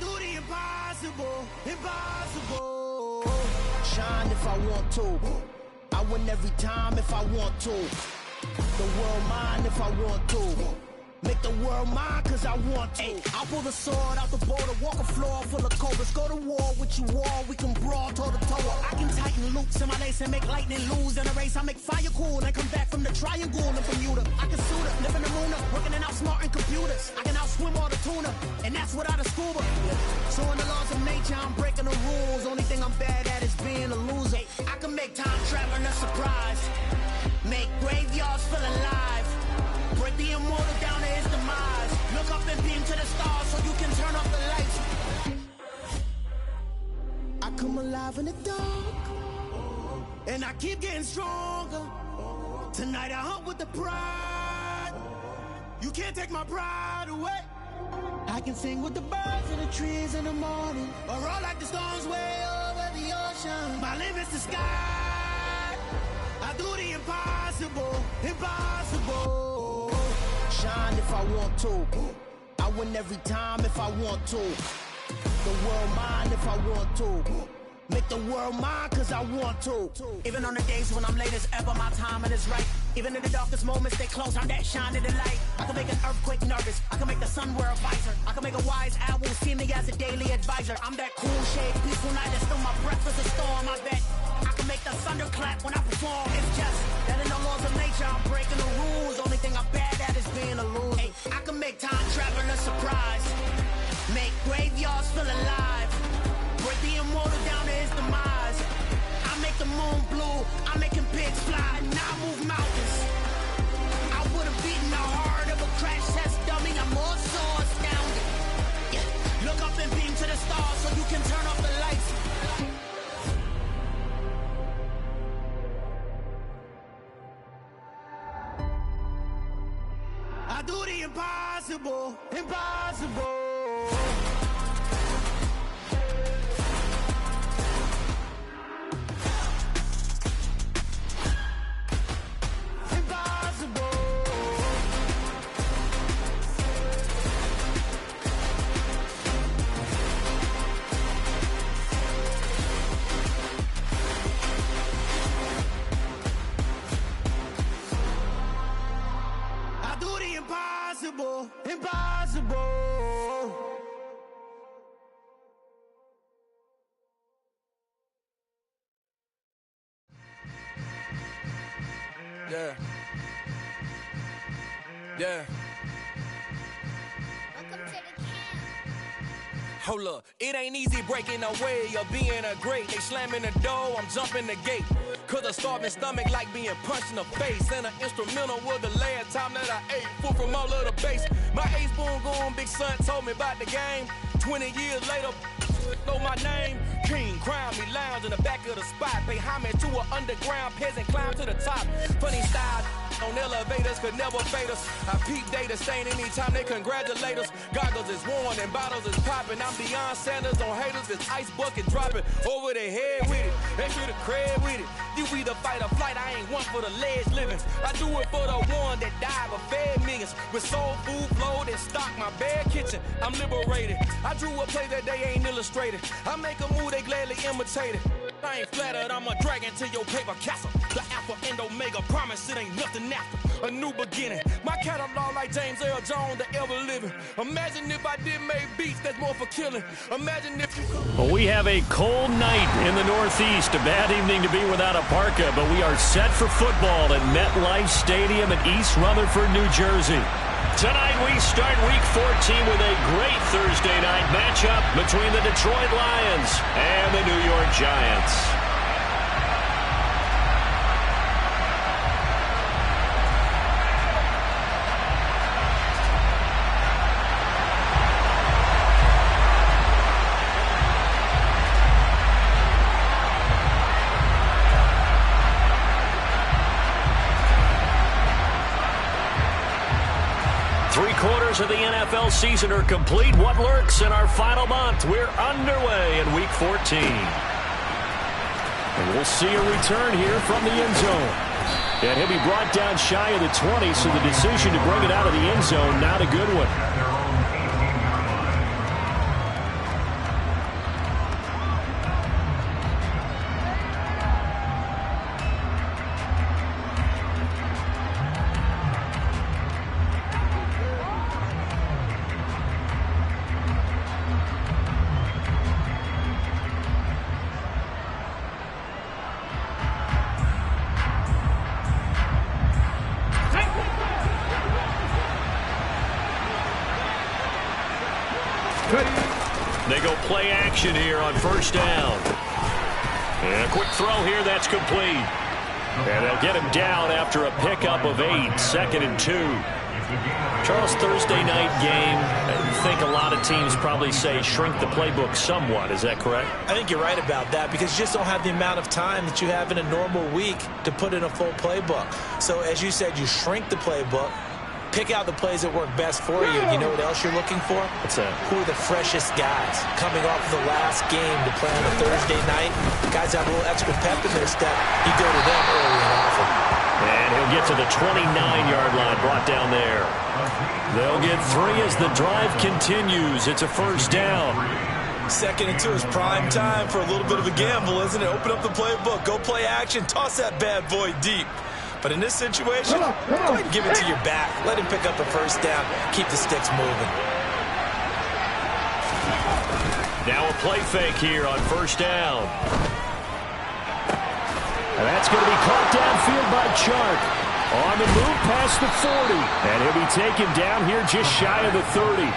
do the impossible, impossible. Shine if I want to. I win every time if I want to. The world mine if I want to. Make the world mine cause I want to. I'll pull the sword out the border, walk a floor full of cobras. Go to war with you all, we can brawl toe to toe. I can tighten loops in my lace and make lightning lose in a race. I make fire cool and come back from the triangle in Bermuda. I can suit up, live in the moon up, working and outsmarting computers. I can outswim all the tuna, and that's without a scuba. So in the laws of nature, I'm breaking the rules. Only thing I'm bad at is being a loser. I can make time traveling a surprise. Make graveyards feel alive. Break the immortal down to his demise. Look up and beam to the stars so you can turn off the lights. I come alive in the dark, and I keep getting stronger. Tonight I hunt with the pride. You can't take my pride away. I can sing with the birds and the trees in the morning, or roll like the storms way over the ocean. My limit's the sky. I do the impossible, impossible. Shine if I want to. I win every time if I want to. The world mine if I want to. Make the world mine cause I want to. Even on the days when I'm late as ever, my timing is right. Even in the darkest moments, they close, I'm that shining the light. I can make an earthquake nervous, I can make the sun wear a visor. I can make a wise owl see me as a daily advisor. I'm that cool shade, peaceful night, and still my breath is a storm. I bet I can make the thunder clap when I perform. It's just that in the laws of nature, I'm breaking the rules. Only thing I'm bad at is being a loser. Hey, I can make time traveling a surprise. Make graveyards feel alive. Break the immortal down to his demise. I make the moon blue, I'm making pigs fly, and I move mountains. I would've beaten the heart of a crash test dummy. I'm more so astounded. Yeah. Look up and beam to the stars so you can turn off the lights. I do the impossible, impossible. Impossible, impossible. Yeah. Yeah. Welcome to the camp. Hold up, it ain't easy breaking away or being a great. They slamming the door, I'm jumping the gate. Cause a starving stomach like being punched in the face. And an instrumental was the last time that I ate food from all of the base. My ace boom goon, big son told me about the game. 20 years later, know my name. King, crown me, lounge in the back of the spot. Pay homage to an underground peasant, climb to the top. Funny style on elevators could never fade us. I peep data stain anytime they congratulate us. Goggles is worn and bottles is popping. I'm Deion Sanders on haters, this ice bucket dropping over their head with it. They should have cred with it. You either fight or flight, I ain't one for the ledge living. I do it for the one that died but fed millions. With soul food flow that stock my bare kitchen. I'm liberated. I drew a play that they ain't illustrated. I make a move, they gladly imitate it. I ain't flattered, I'm a dragon to your paper castle. The Alpha and Omega, promise it ain't nothing after. A new beginning. My catalog like James Earl Jones, the ever living. Imagine if I did make beats that's more for killing. Imagine if you could. Well, we have a cold night in the Northeast. A bad evening to be without a parka, but we are set for football at MetLife Stadium in East Rutherford, New Jersey. Tonight we start Week 14 with a great Thursday night matchup between the Detroit Lions and the New York Giants. Three-quarters of the NFL season are complete. What lurks in our final month? We're underway in Week 14. And we'll see a return here from the end zone. And he'll be brought down shy of the 20, so the decision to bring it out of the end zone, not a good one. They go play action here on first down. And a quick throw here, that's complete. And they'll get him down after a pickup of 8, 2nd and 2. Charles, Thursday night game, I think a lot of teams probably say shrink the playbook somewhat. Is that correct? I think you're right about that because you just don't have the amount of time that you have in a normal week to put in a full playbook. So as you said, you shrink the playbook, pick out the plays that work best for you. You know what else you're looking for? What's that? Who are the freshest guys coming off the last game to play on a Thursday night? Guys have a little extra pep in their step. You go to them early and often. And he'll get to the 29-yard line, brought down there. They'll get 3 as the drive continues. It's a first down. 2nd and 2 is prime time for a little bit of a gamble, isn't it? Open up the playbook, go play action, toss that bad boy deep. But in this situation, go ahead and give it to your back. Let him pick up a first down. Keep the sticks moving. Now a play fake here on first down. And that's going to be caught downfield by Chark. On the move past the 40. And he'll be taken down here just shy of the 30.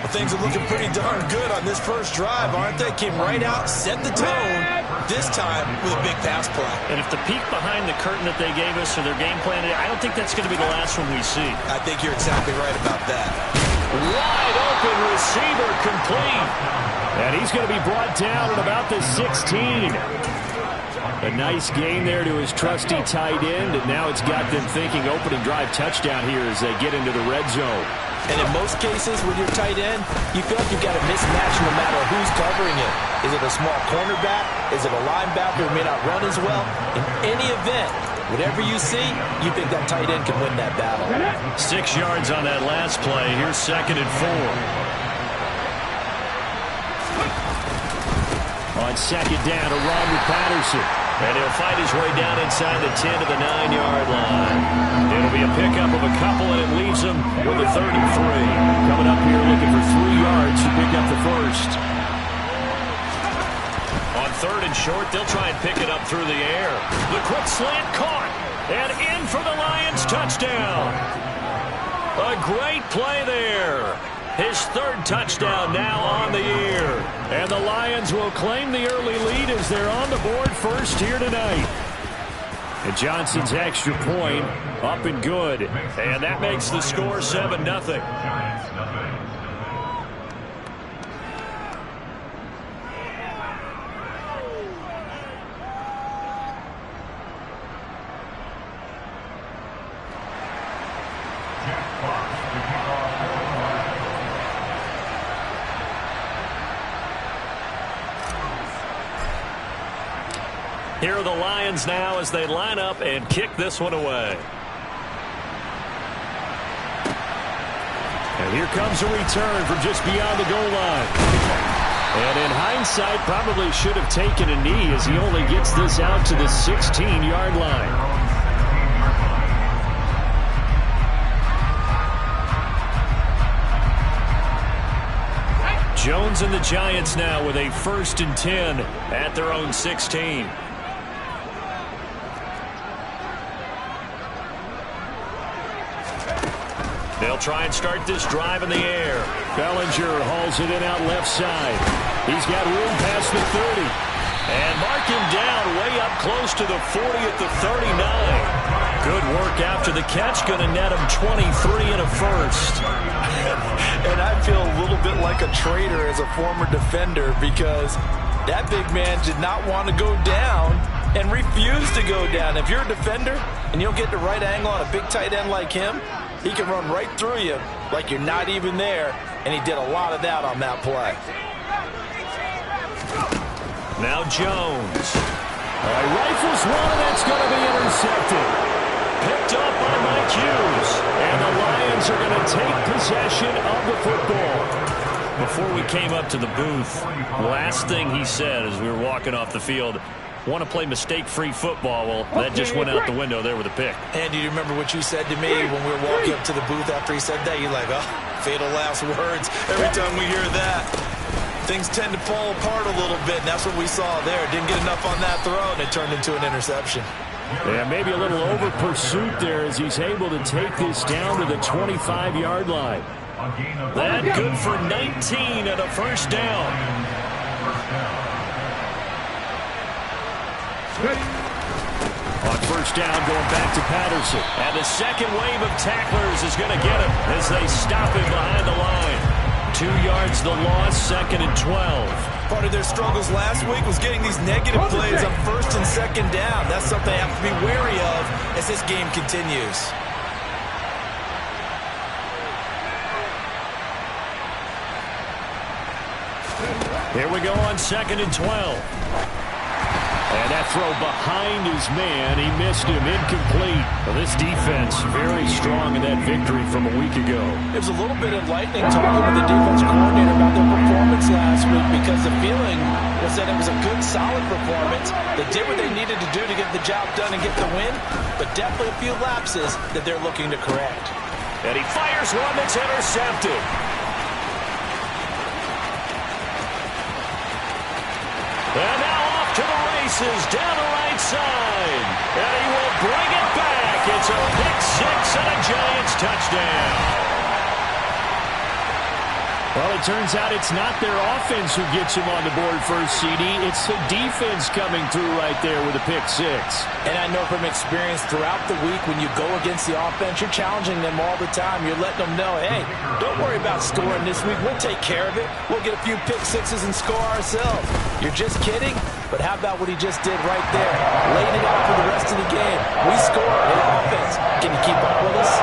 Well, things are looking pretty darn good on this first drive, aren't they? Came right out, set the tone, this time with a big pass play. And if the peek behind the curtain that they gave us or their game plan, I don't think that's going to be the last one we see. I think you're exactly right about that. Wide open receiver complete. And he's going to be brought down at about the 16. A nice gain there to his trusty tight end, and now it's got them thinking opening drive touchdown here as they get into the red zone. And in most cases with your tight end, you feel like you've got a mismatch no matter who's covering it. Is it a small cornerback? Is it a linebacker who may not run as well? In any event, whatever you see, you think that tight end can win that battle. 6 yards on that last play. Here's 2nd and 4. On 2nd down, a run with Patterson. And he'll fight his way down inside the 10 to the 9-yard line. It'll be a pickup of a couple, and it leaves him with a 33. Coming up here looking for 3 yards to pick up the first. On 3rd and short, they'll try and pick it up through the air. The quick slant caught, and in for the Lions touchdown. A great play there. His 3rd touchdown now on the year. And the Lions will claim the early lead as they're on the board first here tonight. And Johnson's extra point up and good. And that makes the score 7-0. Here are the Lions now as they line up and kick this one away. And here comes a return from just beyond the goal line. And in hindsight, probably should have taken a knee as he only gets this out to the 16-yard line. Jones and the Giants now with a 1st and 10 at their own 16. They'll try and start this drive in the air. Bellinger hauls it in out left side. He's got room past the 30. And mark him down way up close to the 40 at the 39. Good work after the catch. Going to net him 23 and a first. And I feel a little bit like a traitor as a former defender because that big man did not want to go down and refused to go down. If you're a defender and you'll get the right angle on a big tight end like him, he can run right through you like you're not even there, and he did a lot of that on that play. Now Jones. Rifles one, and that's going to be intercepted. Picked up by Mike Hughes, and the Lions are going to take possession of the football. Before we came up to the booth, last thing he said as we were walking off the field, want to play mistake-free football. Well, that just went out the window there with a pick. And do you remember what you said to me when we were walking up to the booth after he said that? You're like, oh, fatal last words. Every time we hear that, things tend to fall apart a little bit, and that's what we saw there. Didn't get enough on that throw, and it turned into an interception. Yeah, maybe a little over pursuit there as he's able to take this down to the 25-yard line. That good for 19 and a first down. On first down, going back to Patterson. And the second wave of tacklers is going to get him as they stop him behind the line. 2 yards the loss, 2nd and 12. Part of their struggles last week was getting these negative plays on first and second down. That's something they have to be wary of as this game continues. Here we go on 2nd and 12. And that throw behind his man, he missed him, incomplete. Well, this defense very strong in that victory from a week ago. It was a little bit enlightening talking with the defense coordinator about their performance last week because the feeling was that it was a good, solid performance. They did what they needed to do to get the job done and get the win, but definitely a few lapses that they're looking to correct. And he fires one that's intercepted. And now off to the races down the right side. And he will bring it back. It's a pick-6 and a Giants touchdown. Well, it turns out it's not their offense who gets him on the board first, CD. It's the defense coming through right there with a pick-6. And I know from experience throughout the week when you go against the offense, you're challenging them all the time. You're letting them know, hey, don't worry about scoring this week. We'll take care of it. We'll get a few pick-6s and score ourselves. You're just kidding? But how about what he just did right there? Laid it out for the rest of the game. We score. Hey, offense, can you keep up with us?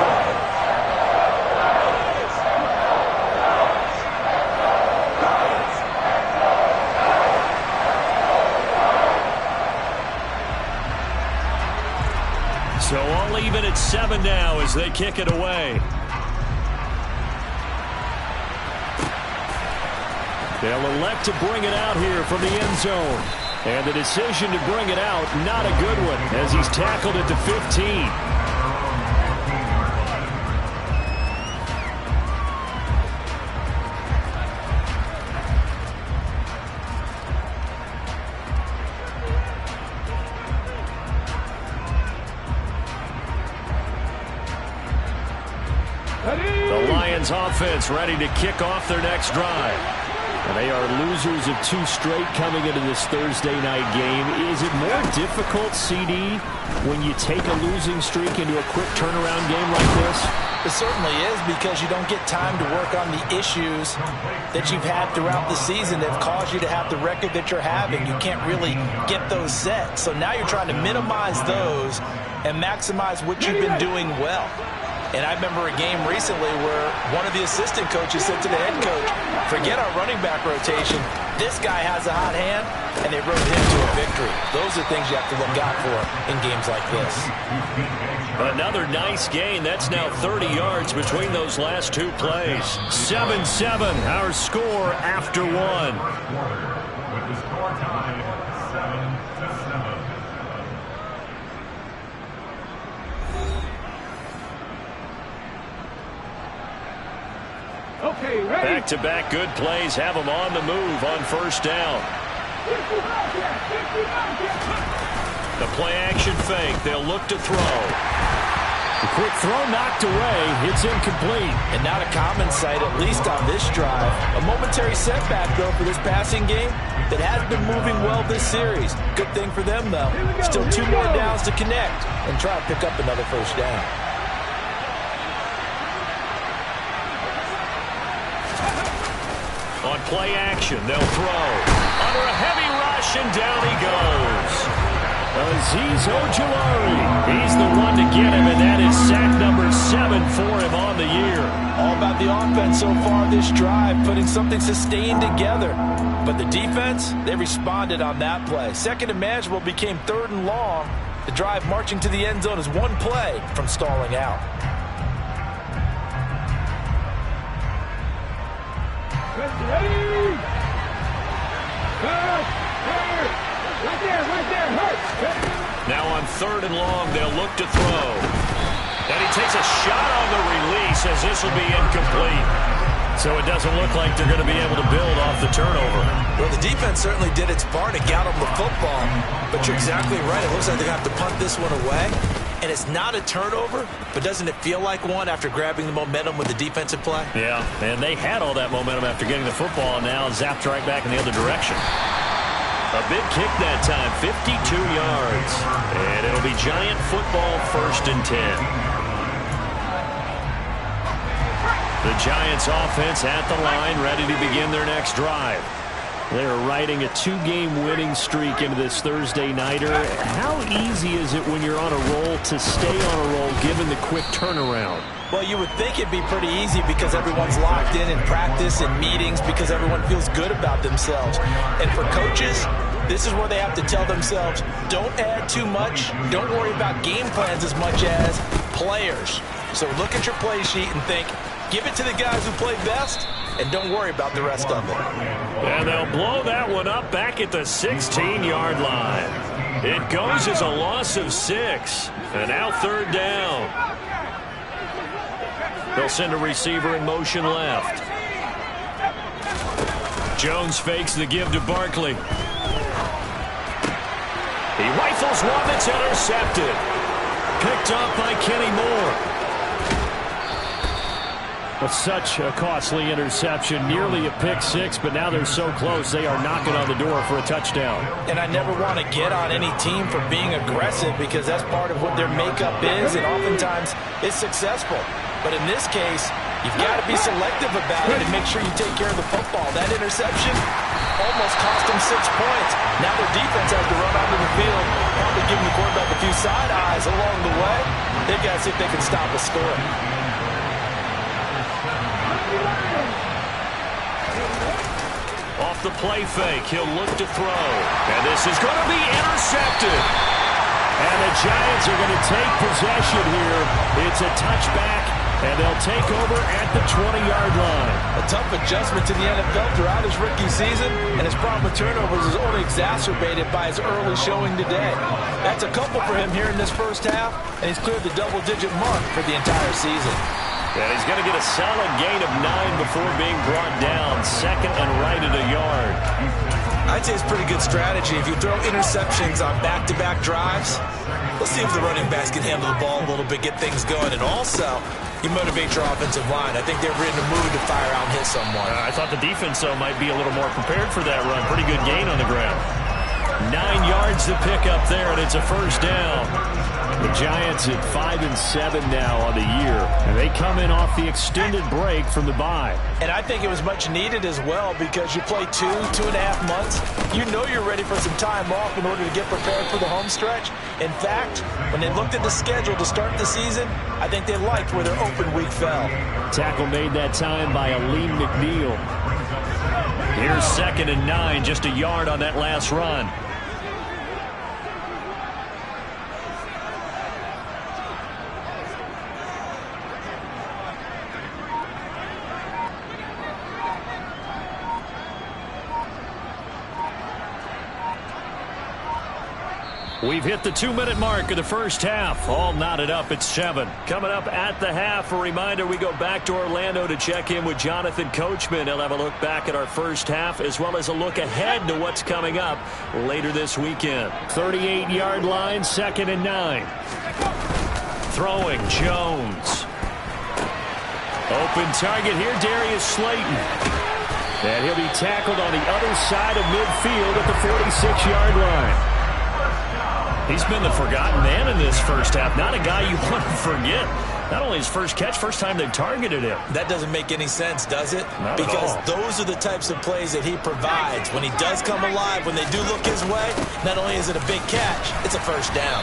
So all even at 7 now as they kick it away. They'll elect to bring it out here from the end zone. And the decision to bring it out, not a good one, as he's tackled at the 15. The Lions offense ready to kick off their next drive. And they are losers of 2 straight coming into this Thursday night game. Is it more difficult, CD, when you take a losing streak into a quick turnaround game like this? It certainly is, because you don't get time to work on the issues that you've had throughout the season that have caused you to have the record that you're having. You can't really get those set. So now you're trying to minimize those and maximize what you've been doing well. And I remember a game recently where one of the assistant coaches said to the head coach, forget our running back rotation. This guy has a hot hand, and they rode him to a victory. Those are things you have to look out for in games like this. Another nice gain. That's now 30 yards between those last 2 plays. 7-7, our score after 1. With the score tied 7-7. Okay, ready? Back-to-back good plays have them on the move on first down. The play-action fake. They'll look to throw. The quick throw knocked away. It's incomplete. And not a common sight, at least on this drive. A momentary setback, though, for this passing game that has been moving well this series. Good thing for them, though. Still 2 more downs to connect and try to pick up another first down. On play action, they'll throw. Under a heavy rush, and down he goes. Azeez Ojulari. He's the one to get him, and that is sack number 7 for him on the year. All about the offense so far this drive, putting something sustained together. But the defense, they responded on that play. Second and manageable became 3rd and long. The drive marching to the end zone is 1 play from stalling out. Ready? Right there, hurt. Now on 3rd and long, they'll look to throw. And he takes a shot on the release as this will be incomplete. So it doesn't look like they're going to be able to build off the turnover. Well, the defense certainly did its part to get them the football. But you're exactly right. It looks like they're going to have to punt this one away. and it's not a turnover, but doesn't it feel like one after grabbing the momentum with the defensive play? Yeah, and they had all that momentum after getting the football, and now zapped right back in the other direction. A big kick that time, 52 yards. And it'll be Giant football, 1st and 10. The Giants offense at the line, ready to begin their next drive. They're riding a 2-game winning streak into this Thursday nighter. How easy is it when you're on a roll to stay on a roll given the quick turnaround? Well, you would think it'd be pretty easy because everyone's locked in practice and meetings because everyone feels good about themselves. And for coaches, this is where they have to tell themselves, don't add too much. Don't worry about game plans as much as players. So look at your play sheet and think, give it to the guys who play best, and don't worry about the rest of it. And they'll blow that one up back at the 16-yard line. It goes as a loss of 6. And now 3rd down. They'll send a receiver in motion left. Jones fakes the give to Barkley. He rifles one that's intercepted. Picked up by Kenny Moore. But such a costly interception, nearly a pick 6, but now they're so close they are knocking on the door for a touchdown. And I never want to get on any team for being aggressive because that's part of what their makeup is, and oftentimes it's successful. But in this case, you've got to be selective about it and make sure you take care of the football. That interception almost cost them 6 points. Now their defense has to run onto the field, probably giving the quarterback a few side eyes along the way. They've got to see if they can stop a score. Off the play fake, he'll look to throw. And this is going to be intercepted. And the Giants are going to take possession here. It's a touchback, and they'll take over at the 20-yard line. A tough adjustment to the NFL throughout his rookie season, and his problem with turnovers is only exacerbated by his early showing today. That's a couple for him here in this first half, and he's cleared the double-digit mark for the entire season. And he's going to get a solid gain of 9 before being brought down. 2nd and right at a yard. I'd say it's pretty good strategy. If you throw interceptions on back-to-back drives, let's see if the running backs can handle the ball a little bit, get things going. And also, you motivate your offensive line. I think they're in the mood to fire out and hit someone. I thought the defense, though, might be a little more prepared for that run. Pretty good gain on the ground. 9 yards to pick up there, and it's a 1st down. The Giants at 5-7 now on the year, and they come in off the extended break from the bye. And I think it was much needed as well because you play 2.5 months. You know you're ready for some time off in order to get prepared for the home stretch. In fact, when they looked at the schedule to start the season, I think they liked where their open week fell. Tackle made that time by Aleem McNeil. Here's 2nd and 9, just a yard on that last run. We've hit the 2-minute mark of the first half. All knotted up at 7. Coming up at the half, a reminder we go back to Orlando to check in with Jonathan Coachman. He'll have a look back at our first half as well as a look ahead to what's coming up later this weekend. 38-yard line, 2nd and 9. Throwing, Jones. Open target here, Darius Slayton. And he'll be tackled on the other side of midfield at the 46-yard line. He's been the forgotten man in this first half. Not a guy you want to forget. Not only his first catch, first time they've targeted him. That doesn't make any sense, does it? Not because at all. Those are the types of plays that he provides. When he does come alive, when they do look his way, not only is it a big catch, it's a 1st down.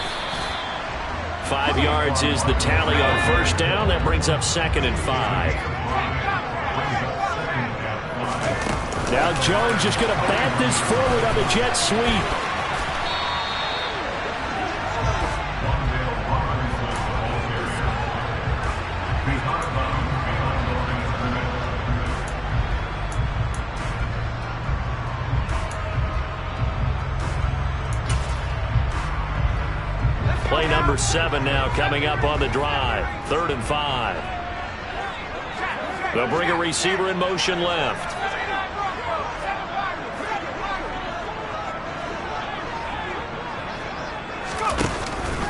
5 yards is the tally on 1st down. That brings up 2nd and 5. Now Jones just going to bat this forward on the jet sweep. Play number 7 now coming up on the drive. 3rd and 5. They'll bring a receiver in motion left.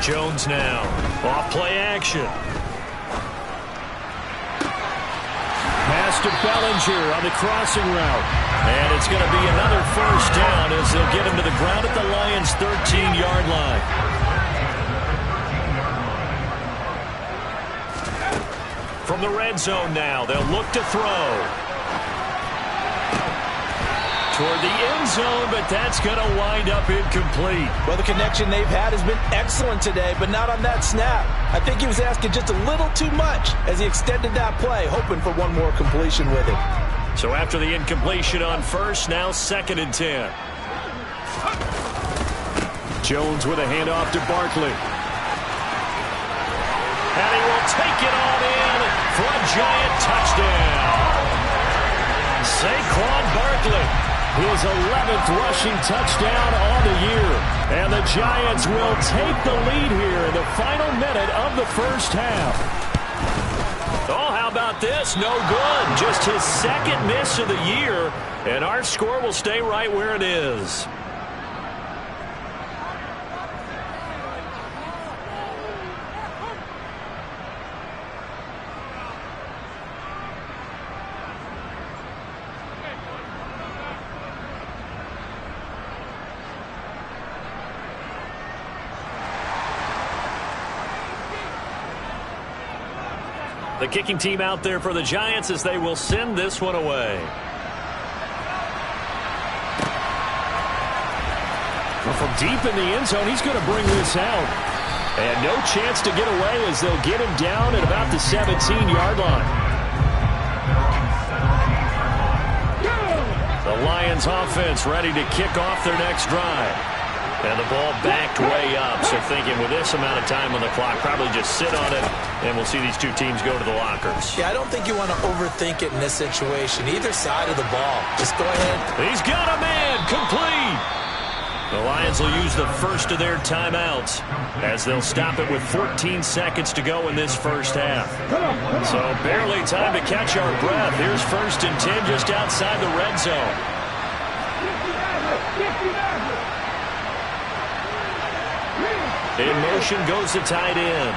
Jones now Off play action. Pass to Bellinger on the crossing route. And it's going to be another first down as they'll get him to the ground at the Lions' 13-yard line. From the red zone now, they'll look to throw. Toward the end zone, but that's going to wind up incomplete. Well, the connection they've had has been excellent today, but not on that snap. I think he was asking just a little too much as he extended that play, hoping for one more completion with it. So after the incompletion on first, now 2nd and 10. Jones with a handoff to Barkley. And he will take it on in for a giant touchdown. Saquon Barkley. His 11th rushing touchdown on the year. And the Giants will take the lead here in the final minute of the first half. Oh, how about this? No good. Just his 2nd miss of the year. And our score will stay right where it is. The kicking team out there for the Giants as they will send this one away. Well, from deep in the end zone, he's going to bring this out. And no chance to get away as they'll get him down at about the 17-yard line. The Lions offense ready to kick off their next drive. And the ball backed way up, so thinking with this amount of time on the clock, probably just sit on it, and we'll see these two teams go to the lockers. Yeah, I don't think you want to overthink it in this situation. Either side of the ball. Just go ahead. He's got a man. Complete. The Lions will use the first of their timeouts as they'll stop it with 14 seconds to go in this first half. So barely time to catch our breath. Here's 1st and 10 just outside the red zone. In motion goes the tight end.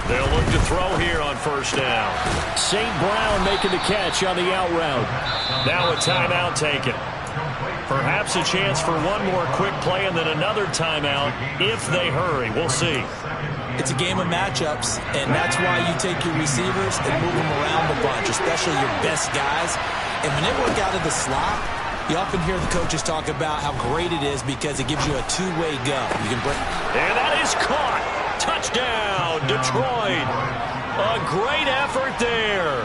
They'll look to throw here on first down. St. Brown making the catch on the out route. Now a timeout taken. Perhaps a chance for one more quick play and then another timeout if they hurry. We'll see. It's a game of matchups, and that's why you take your receivers and move them around the bunch, especially your best guys. And when they work out of the slot, you often hear the coaches talk about how great it is because it gives you a two-way go. You can break. And that is caught. Touchdown, Detroit. A great effort there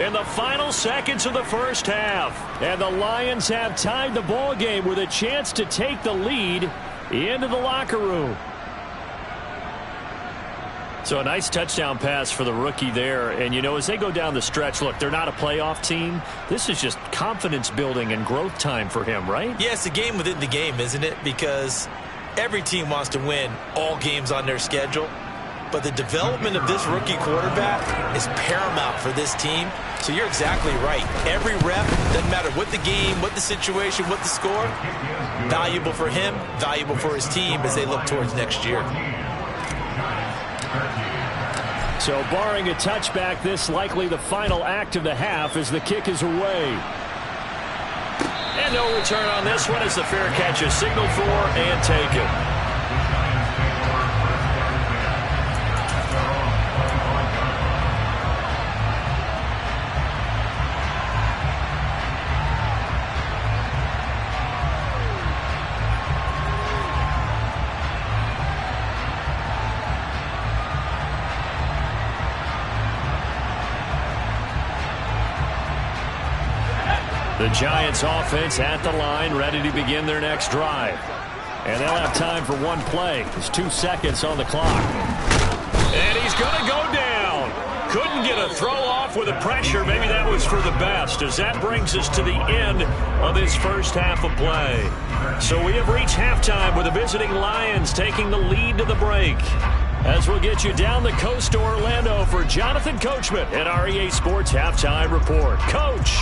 in the final seconds of the first half. And the Lions have tied the ball game with a chance to take the lead into the locker room. So a nice touchdown pass for the rookie there. And, you know, as they go down the stretch, look, they're not a playoff team. This is just confidence building and growth time for him, right? Yeah, it's a game within the game, isn't it? Because every team wants to win all games on their schedule. But the development of this rookie quarterback is paramount for this team. So you're exactly right. Every rep, doesn't matter what the game, what the situation, what the score, valuable for him, valuable for his team as they look towards next year. So barring a touchback, this likely the final act of the half as the kick is away. And no return on this one as the fair catch is signaled for and taken. The Giants offense at the line, ready to begin their next drive. And they'll have time for one play. There's 2 seconds on the clock. And he's going to go down. Couldn't get a throw off with the pressure. Maybe that was for the best, as that brings us to the end of this first half of play. So we have reached halftime with the visiting Lions taking the lead to the break. As we'll get you down the coast to Orlando for Jonathan Coachman at our EA Sports Halftime Report. Coach.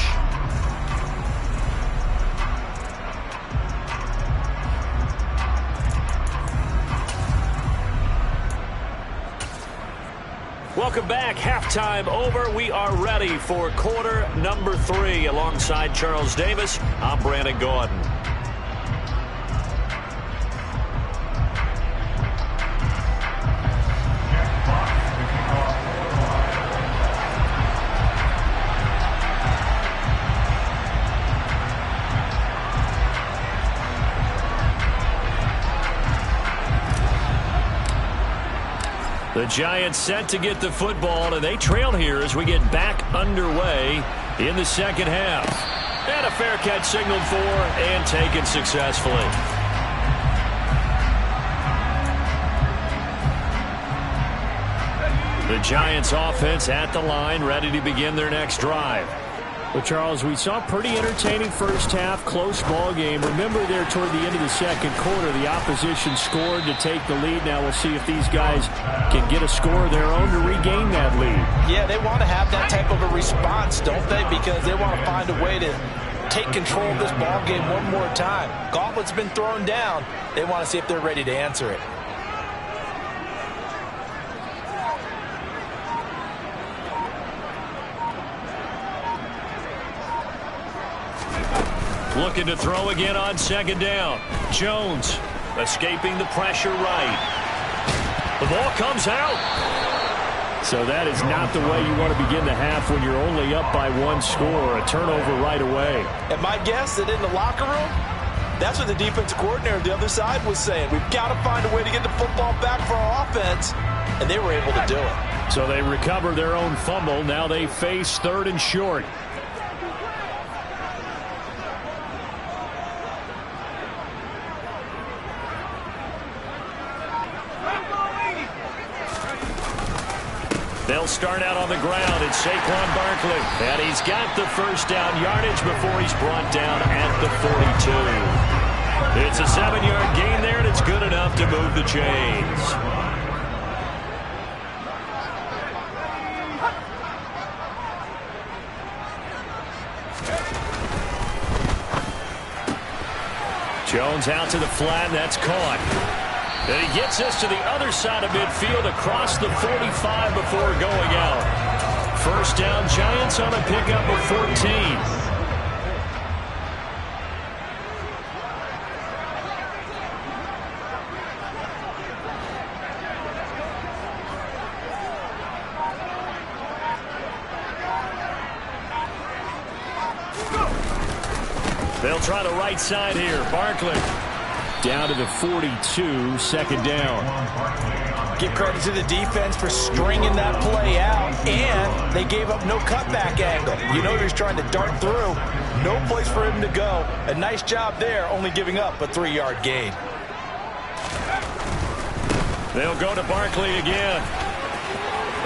Welcome back. Halftime over. We are ready for quarter number 3. Alongside Charles Davis, I'm Brandon Gordon. The Giants set to get the football, and they trail here as we get back underway in the second half. And a fair catch signaled for and taken successfully. The Giants offense at the line, ready to begin their next drive. Well, Charles, we saw a pretty entertaining first half, close ball game. Remember there toward the end of the second quarter, the opposition scored to take the lead. Now we'll see if these guys can get a score of their own to regain that lead. Yeah, they want to have that type of a response, don't they? Because they want to find a way to take control of this ball game one more time. Gauntlet's been thrown down. They want to see if they're ready to answer it. Looking to throw again on second down. Jones escaping the pressure right. The ball comes out. So that is not the way you want to begin the half when you're only up by 1 score. A turnover right away. And my guess that in the locker room, that's what the defensive coordinator on the other side was saying. We've got to find a way to get the football back for our offense. And they were able to do it. So they recover their own fumble. Now they face 3rd and short. They'll start out on the ground. It's Saquon Barkley. And he's got the first down yardage before he's brought down at the 42. It's a 7-yard gain there, and it's good enough to move the chains. Jones out to the flat, and that's caught. And he gets us to the other side of midfield across the 45 before going out. First down, Giants on a pickup of 14. They'll try the right side here. Barkley. Down to the 42, second down. Give credit to the defense for stringing that play out, and they gave up no cutback angle. You know he's trying to dart through. No place for him to go. A nice job there, only giving up a 3-yard gain. They'll go to Barkley again.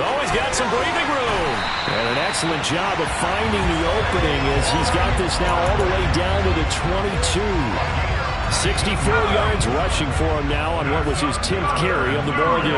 Oh, he's got some breathing room. And an excellent job of finding the opening as he's got this now all the way down to the 22. 64 yards rushing for him now on what was his 10th carry of the ball game.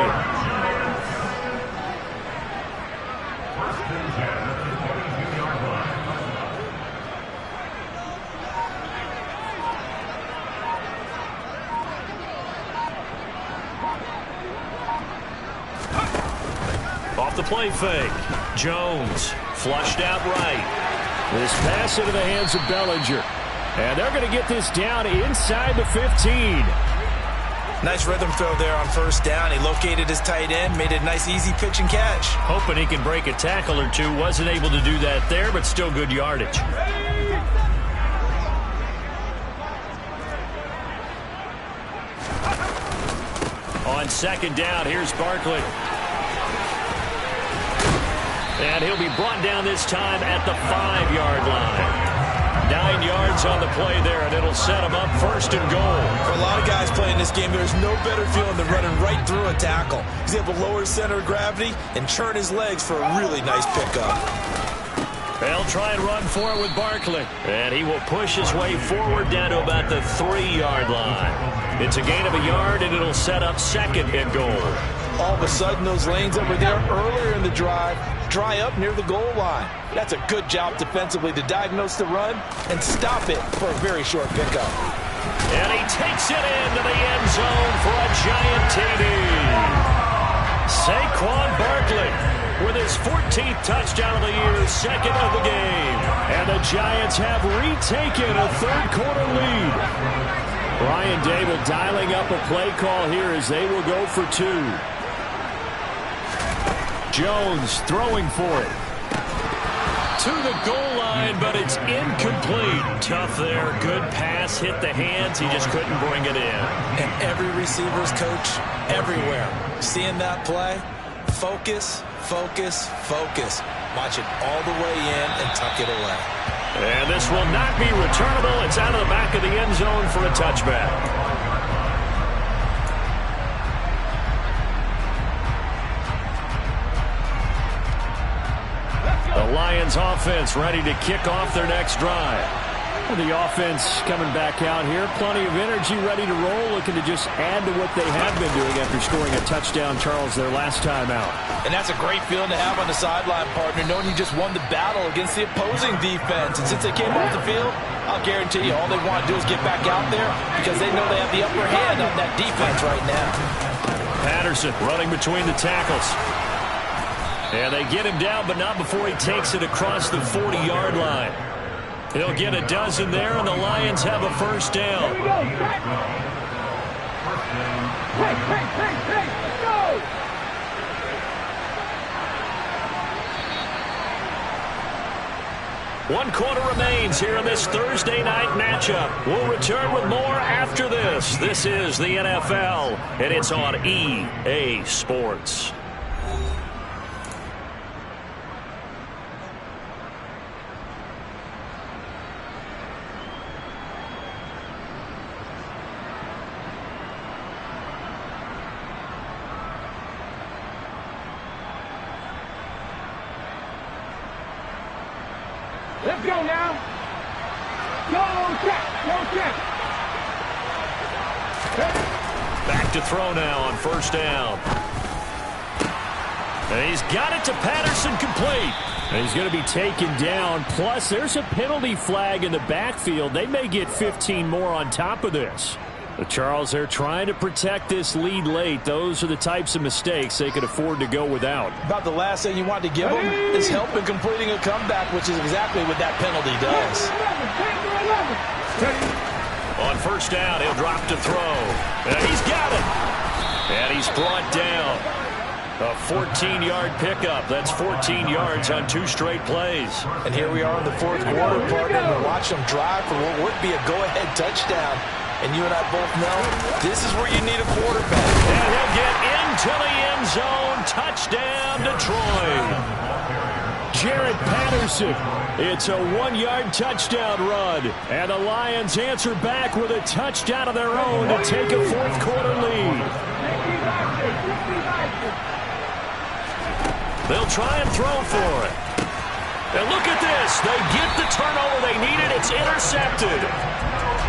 Off the play fake. Jones flushed out right. This pass into the hands of Bellinger. And they're going to get this down inside the 15. Nice rhythm throw there on first down. He located his tight end, made a nice easy pitch and catch. Hoping he can break a tackle or two. Wasn't able to do that there, but still good yardage. On second down, here's Barkley. And he'll be brought down this time at the 5-yard line. 9 yards on the play there, and it'll set him up first and goal. For a lot of guys playing this game, there's no better feeling than running right through a tackle. He's able to lower his center of gravity and churn his legs for a really nice pickup. They'll try and run for it with Barkley. And he will push his way forward down to about the 3-yard line. It's a gain of a yard, and it'll set up second and goal. All of a sudden, those lanes that were there earlier in the drive dry up near the goal line. That's a good job defensively to diagnose the run and stop it for a very short pickup. And he takes it into the end zone for a giant TD. Saquon Barkley his 14th touchdown of the year, second of the game. And the Giants have retaken a third-quarter lead. Brian Dable dialing up a play call here as they will go for two. Jones throwing for it. To the goal line, but it's incomplete. Tough there. Good pass. Hit the hands. He just couldn't bring it in. And every receiver's coach everywhere. Seeing that play, focus, focus, focus. Watch it all the way in and tuck it away. And this will not be returnable. It's out of the back of the end zone for a touchback. The Lions offense ready to kick off their next drive. Well, the offense coming back out here. Plenty of energy, ready to roll, looking to just add to what they have been doing after scoring a touchdown, Charles, their last time out. And that's a great feeling to have on the sideline, partner, knowing you just won the battle against the opposing defense. And since they came off the field, I'll guarantee you all they want to do is get back out there because they know they have the upper hand on that defense right now. Patterson running between the tackles. And they get him down, but not before he takes it across the 40-yard line. He'll get a dozen there, and the Lions have a first down. Here we go. Hey, go! One quarter remains here in this Thursday night matchup. We'll return with more after this. This is the NFL, and it's on EA Sports. Let's go now. Go, Jack. Go, Jack. Back to throw now on first down. And he's got it to Patterson, complete. And he's going to be taken down. Plus, there's a penalty flag in the backfield. They may get 15 more on top of this. But Charles, they're trying to protect this lead late. Those are the types of mistakes they could afford to go without. About the last thing you want to give them is help in completing a comeback, which is exactly what that penalty does. On first down, he'll drop to throw. And he's got it. And he's brought down. A 14-yard pickup. That's 14 yards on 2 straight plays. And here we are in the fourth quarter, partner. We're watching them drive for what would be a go-ahead touchdown. And you and I both know this is where you need a quarterback. And he'll get into the end zone. Touchdown, Detroit. Jared Patterson. It's a 1-yard touchdown run. And the Lions answer back with a touchdown of their own to take a fourth quarter lead. They'll try and throw for it. And look at this. They get the turnover they needed. It's intercepted.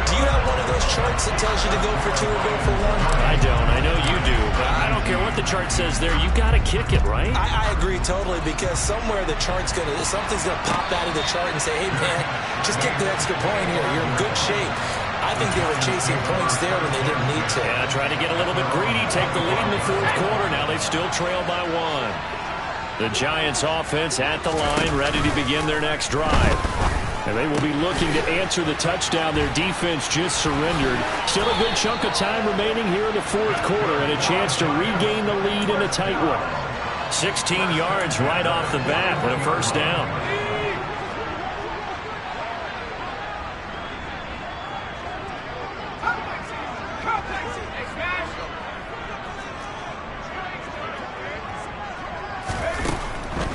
Do you have one of those charts that tells you to go for 2 or go for 1? I don't. I know you do. But I don't care what the chart says there. You've got to kick it, right? I agree totally because somewhere the chart's going to, something's going to pop out of the chart and say, hey, man, just kick the extra point here. You're in good shape. I think they were chasing points there when they didn't need to. Yeah, trying to get a little bit greedy, take the lead in the fourth quarter. Now they still trail by 1. The Giants offense at the line, ready to begin their next drive. And they will be looking to answer the touchdown. Their defense just surrendered. Still a good chunk of time remaining here in the fourth quarter and a chance to regain the lead in a tight one. 16 yards right off the bat with a first down.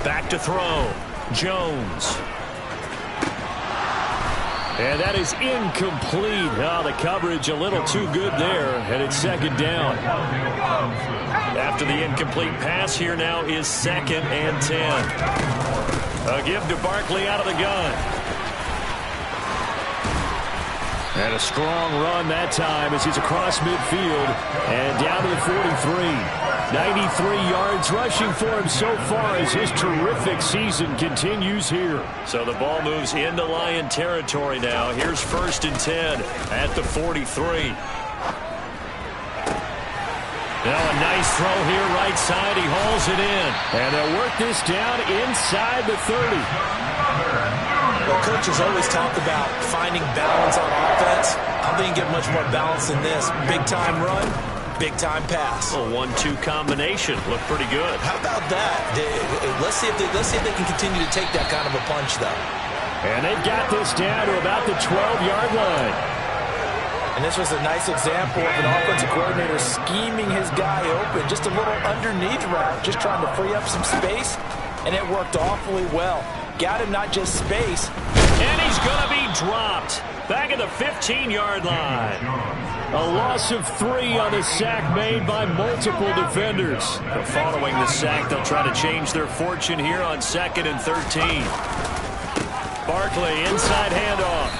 Back to throw. Jones. And that is incomplete. Oh, the coverage a little too good there, and it's second down. After the incomplete pass, here now is 2nd and 10. A give to Barkley out of the gun. And a strong run that time as he's across midfield and down to the 43. 93 yards rushing for him so far as his terrific season continues here. So the ball moves into Lion territory now. Here's 1st and 10 at the 43. Now a nice throw here right side. He hauls it in. And they'll work this down inside the 30. Well, coaches always talk about finding balance on offense. I don't think you get much more balance than this. Big-time run, big-time pass. A 1-2 combination. Looked pretty good. How about that? Let's see if they can continue to take that kind of a punch, though. And they've got this down to about the 12-yard line. And this was a nice example of an offensive coordinator scheming his guy open. Just a little underneath route, just trying to free up some space. And it worked awfully well. Got him not just space. And he's going to be dropped. Back at the 15-yard line. A loss of 3 on the sack made by multiple defenders. Following the sack, they'll try to change their fortune here on 2nd and 13. Barkley, inside handoff.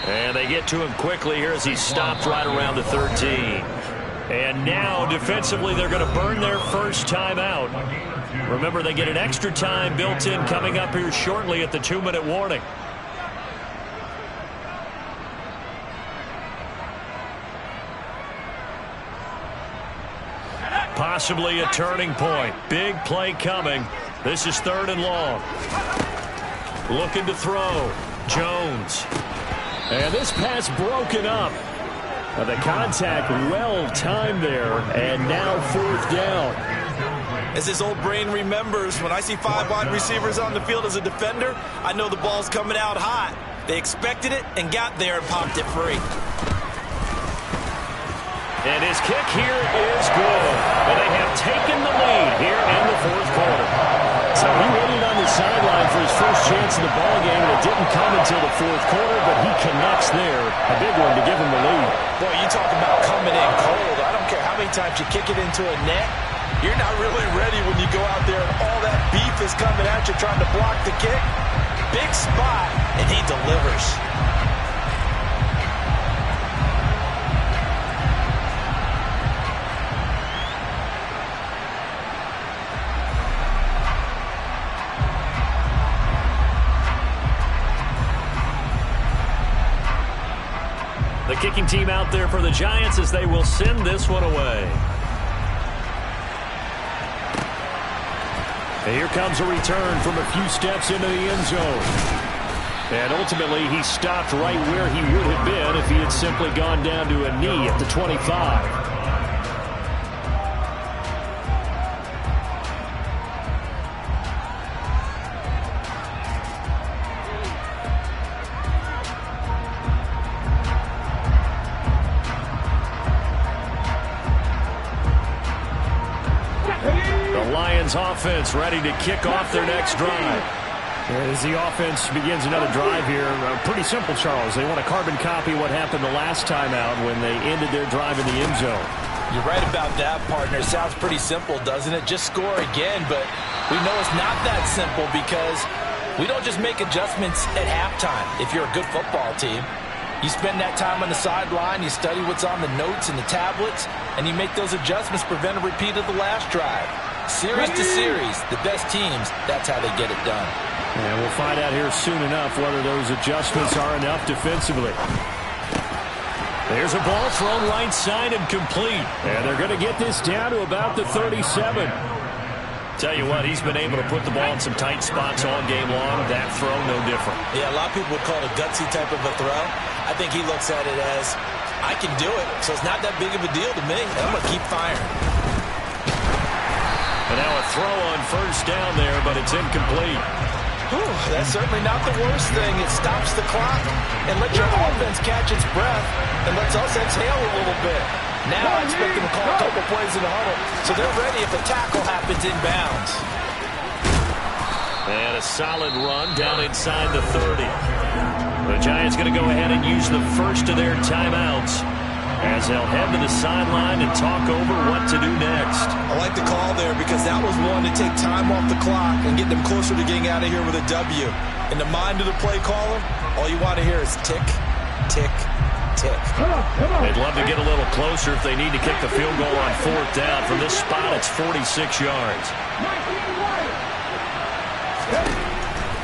And they get to him quickly here as he stopped right around the 13. And now, defensively, they're going to burn their first timeout. Remember, they get an extra time built in coming up here shortly at the 2-minute warning. Possibly a turning point. Big play coming. This is 3rd and long. Looking to throw. Jones. And this pass broken up. The contact well timed there. And now 4th down. As his old brain remembers, when I see 5 wide receivers on the field as a defender, I know the ball's coming out hot. They expected it and got there and popped it free. And his kick here is good. And they have taken the lead here in the 4th quarter. So he waited on the sideline for his first chance in the ballgame, and it didn't come until the 4th quarter, but he connects there. A big one to give him the lead. Boy, you talk about coming in cold. I don't care how many times you kick it into a net. You're not really ready when you go out there and all that beef is coming at you trying to block the kick. Big spot, and he delivers. The kicking team out there for the Giants as they will send this one away. And here comes a return from a few steps into the end zone. And ultimately, he stopped right where he would have been if he had simply gone down to a knee at the 25. Offense ready to kick off their next drive. As the offense begins another drive here, pretty simple, Charles. They want to carbon copy what happened the last time out when they ended their drive in the end zone. You're right about that, partner. Sounds pretty simple, doesn't it? Just score again, but we know it's not that simple because we don't just make adjustments at halftime. If you're a good football team, you spend that time on the sideline, you study what's on the notes and the tablets, and you make those adjustments, prevent a repeat of the last drive. Series to series, the best teams, that's how they get it done. And we'll find out here soon enough whether those adjustments are enough defensively. There's a ball thrown right side and complete. And they're going to get this down to about the 37. Tell you what, he's been able to put the ball in some tight spots all game long. That throw, no different. Yeah, a lot of people would call it a gutsy type of a throw. I think he looks at it as, I can do it, so it's not that big of a deal to me. I'm going to keep firing. And now a throw on first down there, but it's incomplete. Whew, that's certainly not the worst thing. It stops the clock and lets your offense catch its breath and lets us exhale a little bit. Now I expect them to call a couple plays in the huddle, so they're ready if the tackle happens inbounds. And a solid run down inside the 30. The Giants going to go ahead and use the first of their timeouts as they'll head to the sideline and talk over what to do next. I like the call there because that was one to take time off the clock and get them closer to getting out of here with a W. In the mind of the play caller, all you want to hear is tick, tick, tick. They'd love to get a little closer if they need to kick the field goal on 4th down. From this spot, it's 46 yards.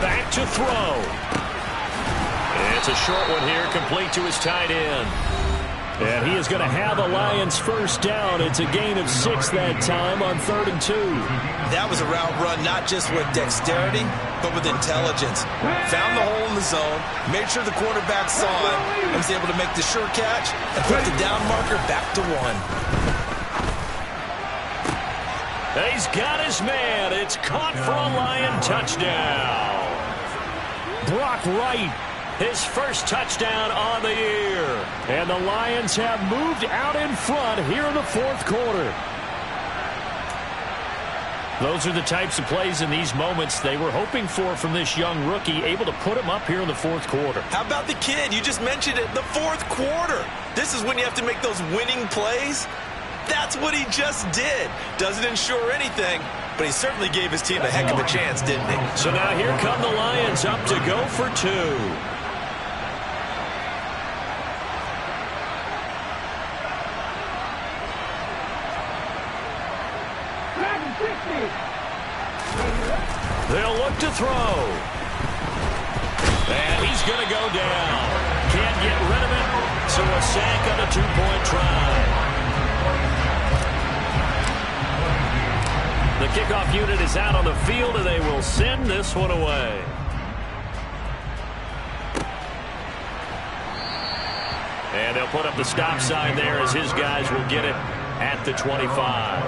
Back to throw. It's a short one here, complete to his tight end. And he is going to have a Lions first down. It's a gain of 6 that time on 3rd and 2. That was a route run not just with dexterity, but with intelligence. Found the hole in the zone, made sure the quarterback saw it, and was able to make the sure catch and put the down marker back to 1. He's got his man. It's caught for a Lion touchdown. Brock Wright, his first touchdown on the year. And the Lions have moved out in front here in the 4th quarter. Those are the types of plays in these moments they were hoping for from this young rookie, able to put him up here in the 4th quarter. How about the kid? You just mentioned it, the 4th quarter. This is when you have to make those winning plays. That's what he just did. Doesn't ensure anything, but he certainly gave his team a heck of a chance, didn't he? So now here come the Lions up to go for 2. They'll look to throw. And he's going to go down. Can't get rid of it, so a sack on a 2-point try. The kickoff unit is out on the field, and they will send this one away. And they'll put up the stop sign there as his guys will get it at the 25.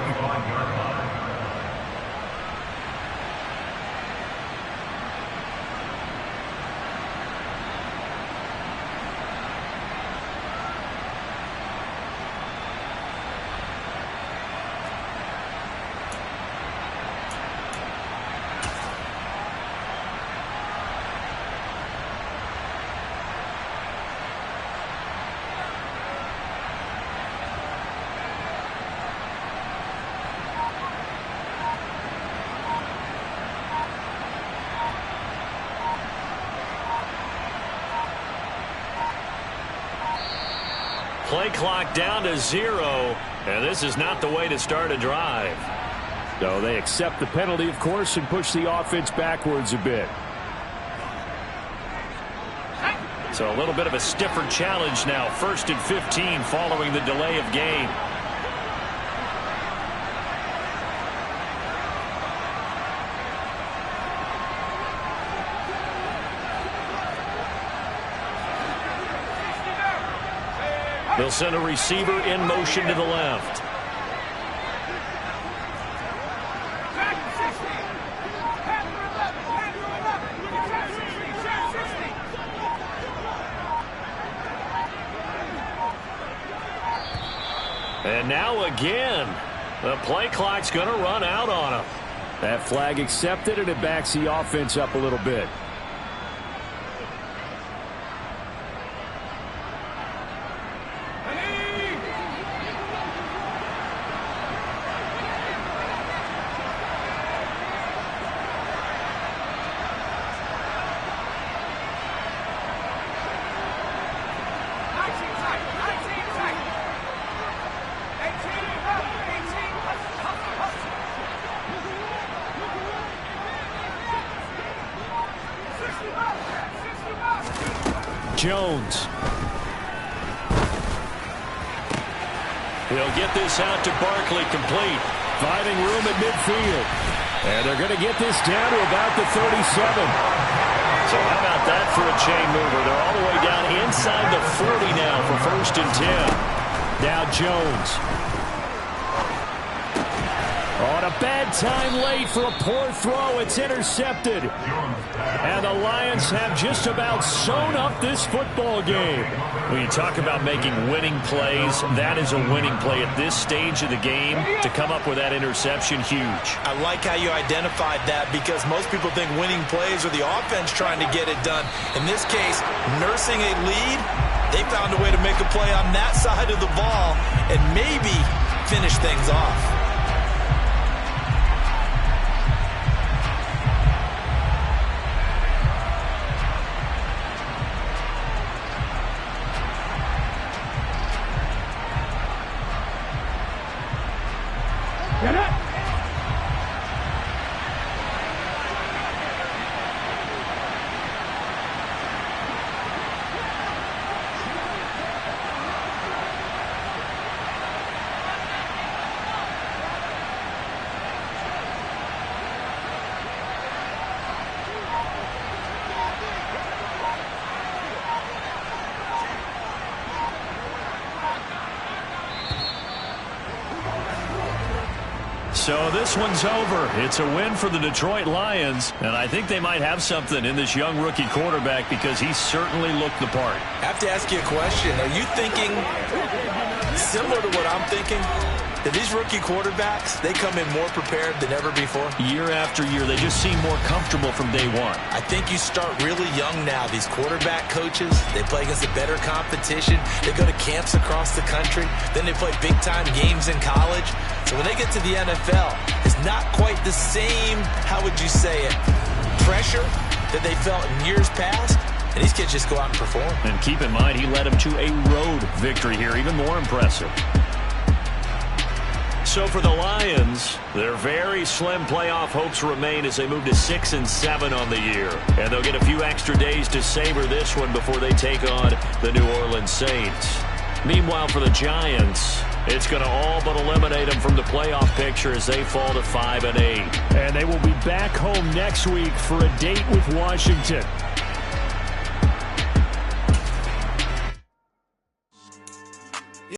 Play clock down to 0, and this is not the way to start a drive. So they accept the penalty, of course, and push the offense backwards a bit. So a little bit of a stiffer challenge now. 1st and 15 following the delay of game. They'll send a receiver in motion to the left. And now again, the play clock's going to run out on him. That flag accepted, and it backs the offense up a little bit. Jones. He'll get this out to Barkley, complete. Finding room at midfield. And they're going to get this down to about the 37. So how about that for a chain mover? They're all the way down inside the 40 now for 1st and 10. Now Jones. On a bad time late for a poor throw. It's intercepted. And the Lions have just about sewn up this football game. When you talk about making winning plays, that is a winning play at this stage of the game. To come up with that interception, huge. I like how you identified that, because most people think winning plays are the offense trying to get it done. In this case, nursing a lead, they found a way to make a play on that side of the ball and maybe finish things off. So this one's over. It's a win for the Detroit Lions, and I think they might have something in this young rookie quarterback because he certainly looked the part. I have to ask you a question. Are you thinking similar to what I'm thinking? That these rookie quarterbacks, they come in more prepared than ever before? Year after year, they just seem more comfortable from day one. I think you start really young now. These quarterback coaches, they play against a better competition. They go to camps across the country. Then they play big-time games in college. So when they get to the NFL, it's not quite the same, how would you say it, pressure that they felt in years past. And these kids just go out and perform. And keep in mind, he led them to a road victory here, even more impressive. So for the Lions, their very slim playoff hopes remain as they move to 6-7 on the year. And they'll get a few extra days to savor this one before they take on the New Orleans Saints. Meanwhile, for the Giants, it's going to all but eliminate them from the playoff picture as they fall to 5-8. And they will be back home next week for a date with Washington.